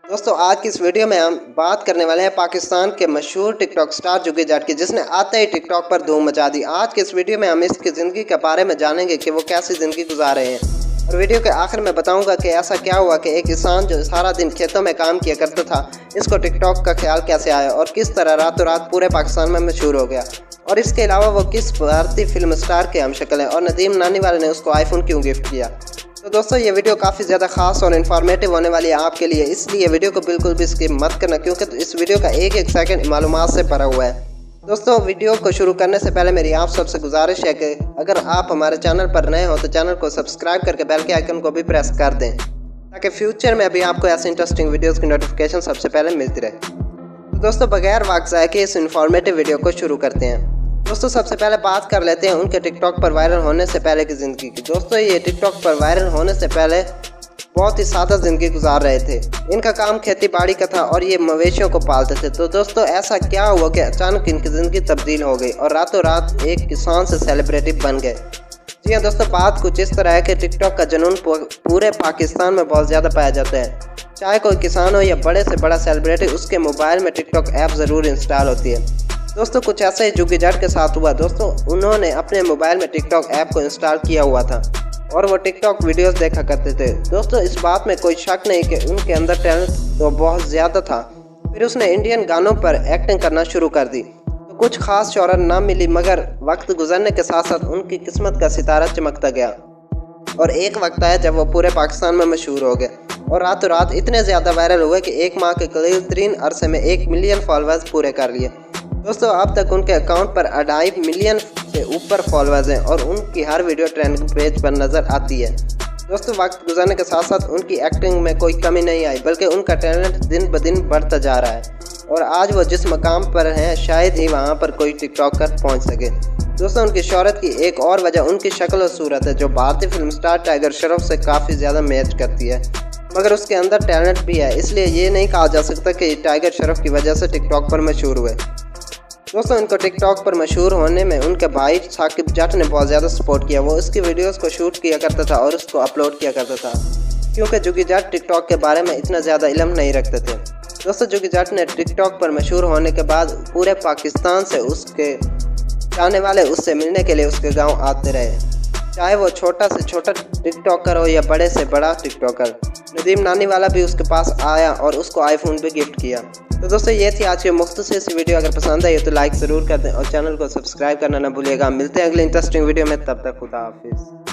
दोस्तों आज की इस वीडियो में हम बात करने वाले हैं पाकिस्तान के मशहूर टिकटॉक स्टार जुग्गी जाट की, जिसने आते ही टिकटॉक पर धूम मचा दी। आज के इस वीडियो में हम इसकी ज़िंदगी के बारे में जानेंगे कि वो कैसी ज़िंदगी गुजार रहे हैं, और वीडियो के आखिर में बताऊंगा कि ऐसा क्या हुआ कि एक किसान जो सारा दिन खेतों में काम किया करता था, इसको टिकटॉक का ख्याल कैसे आया और किस तरह रातों रात पूरे पाकिस्तान में मशहूर हो गया। और इसके अलावा वो किस भारतीय फिल्म स्टार के हमशक्ल है और नदीम नानीवाला ने उसको आईफोन क्यों गिफ्ट किया। तो दोस्तों ये वीडियो काफ़ी ज़्यादा खास और इन्फॉर्मेटिव होने वाली है आपके लिए, इसलिए वीडियो को बिल्कुल भी स्किप मत करना, क्योंकि इस वीडियो का एक एक सेकंड मालूमात से भरा हुआ है। दोस्तों वीडियो को शुरू करने से पहले मेरी आप सबसे गुजारिश है कि अगर आप हमारे चैनल पर नए हो तो चैनल को सब्सक्राइब करके बेल के आइकन को भी प्रेस कर दें, ताकि फ्यूचर में भी आपको ऐसे इंटरेस्टिंग वीडियोज़ की नोटिफिकेशन सबसे पहले मिलती रहे। तो दोस्तों बगैर वक्त ज़ाये के इस इन्फॉर्मेटिव वीडियो को शुरू करते हैं। दोस्तों सबसे पहले बात कर लेते हैं उनके टिकटॉक पर वायरल होने से पहले की ज़िंदगी की। दोस्तों ये टिकटॉक पर वायरल होने से पहले बहुत ही सादा ज़िंदगी गुजार रहे थे। इनका काम खेती बाड़ी का था और ये मवेशियों को पालते थे। तो दोस्तों ऐसा क्या हुआ कि अचानक इनकी ज़िंदगी तब्दील हो गई और रातों रात एक किसान से सेलिब्रिटी बन गए। जी हाँ दोस्तों, बात कुछ इस तरह है कि टिकटॉक का जुनून पूरे पाकिस्तान में बहुत ज़्यादा पाया जाता है। चाहे कोई किसान हो या बड़े से बड़ा सेलिब्रिटी, उसके मोबाइल में टिकटॉक ऐप ज़रूर इंस्टॉल होती है। दोस्तों कुछ ऐसा ही जुग्गी जाट के साथ हुआ। दोस्तों उन्होंने अपने मोबाइल में टिकटॉक ऐप को इंस्टॉल किया हुआ था और वो टिकटॉक वीडियोस देखा करते थे। दोस्तों इस बात में कोई शक नहीं कि उनके अंदर टैलेंट तो बहुत ज़्यादा था। फिर उसने इंडियन गानों पर एक्टिंग करना शुरू कर दी। तो कुछ खास शोहरत ना मिली, मगर वक्त गुजरने के साथ साथ उनकी किस्मत का सितारा चमकता गया और एक वक्त आया जब वो पूरे पाकिस्तान में मशहूर हो गए और रातों रात इतने ज़्यादा वायरल हुए कि एक माह के करीब 3 अरसे में 1 मिलियन फॉलोअर्स पूरे कर लिए। दोस्तों अब तक उनके अकाउंट पर 2.5 मिलियन से ऊपर फॉलोअर्स हैं और उनकी हर वीडियो ट्रेंडिंग पेज पर नज़र आती है। दोस्तों वक्त गुजरने के साथ साथ उनकी एक्टिंग में कोई कमी नहीं आई, बल्कि उनका टैलेंट दिन ब दिन बढ़ता जा रहा है और आज वो जिस मकाम पर हैं शायद ही वहाँ पर कोई टिकटॉकर पहुँच सके। दोस्तों उनकी शोहरत की एक और वजह उनकी शक्ल और सूरत है, जो भारतीय फिल्म स्टार टाइगर श्रॉफ से काफ़ी ज़्यादा मैच करती है, मगर उसके अंदर टैलेंट भी है। इसलिए ये नहीं कहा जा सकता कि टाइगर श्रॉफ की वजह से टिकटॉक पर मशहूर हुए। दोस्तों इनको टिकटॉक पर मशहूर होने में उनके भाई साकिब जाट ने बहुत ज़्यादा सपोर्ट किया। वो उसकी वीडियोस को शूट किया करता था और उसको अपलोड किया करता था, क्योंकि जुग्गी जाट टिकटॉक के बारे में इतना ज़्यादा इल्म नहीं रखते थे। दोस्तों जुग्गी जाट ने टिकटॉक पर मशहूर होने के बाद पूरे पाकिस्तान से उसके चाहने वाले उससे मिलने के लिए उसके गाँव आते रहे, चाहे वो छोटा से छोटा टिकटॉकर हो या बड़े से बड़ा टिकटॉकर। नदीम नानीवाला भी उसके पास आया और उसको आईफोन भी गिफ्ट किया। तो दोस्तों ये थी आज की मुख्तसर सी वीडियो। अगर पसंद आई तो लाइक ज़रूर कर दें और चैनल को सब्सक्राइब करना ना भूलिएगा। मिलते हैं अगले इंटरेस्टिंग वीडियो में, तब तक खुदा हाफिज़।